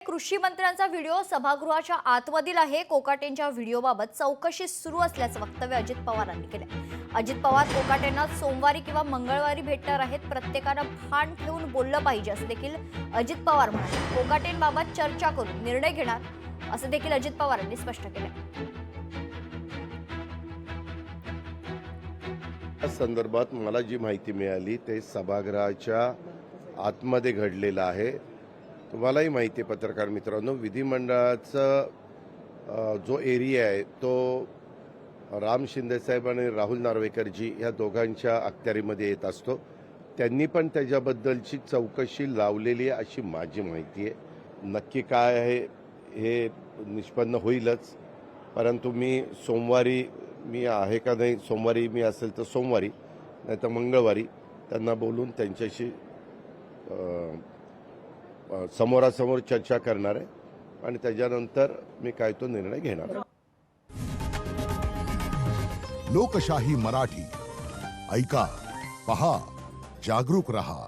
कृषी मंत्र्यांचा व्हिडिओ सभागृहाच्या आतमधील आहे। कोकाटेंच्या व्हिडिओबाबत चौकशी सुरू असल्याचं वक्तव्य अजित पवारांनी केलं। अजित पवार कोकाटेंना सोमवारी किंवा मंगळवारी भेटणार आहेत। प्रत्येकानं भान ठेवून बोललं पाहिजे असं देखील अजित पवार म्हणाले। कोकाटेंबाबत चर्चा करून निर्णय घेणार असं देखील अजित पवारांनी स्पष्ट केलं। या संदर्भात मला जी माहिती मिळाली ते सभागृहाच्या आतमध्ये घडलेलं आहे। तुम्हालाही माहिती आहे पत्रकार मित्रांनो, विधिमंडळाचा जो एरिया आहे तो राम शिंदेसाहेब आणि राहुल नार्वेकरजी या दोघांच्या अखत्यारीमध्ये येत असतो। त्यांनी पण त्याच्याबद्दलची चौकशी लावलेली आहे अशी माझी माहिती आहे। नक्की काय आहे हे निष्पन्न होईलच, परंतु मी सोमवारी मी आहे का नाही, सोमवारी मी असेल तर सोमवारी नाही तर मंगळवारी त्यांना बोलून त्यांच्याशी समोरासमोर चर्चा करणार आहे आणि त्याच्यानंतर मी काय तो निर्णय घेणार। लोकशाही मराठी ऐका, पहा, जागरूक रहा।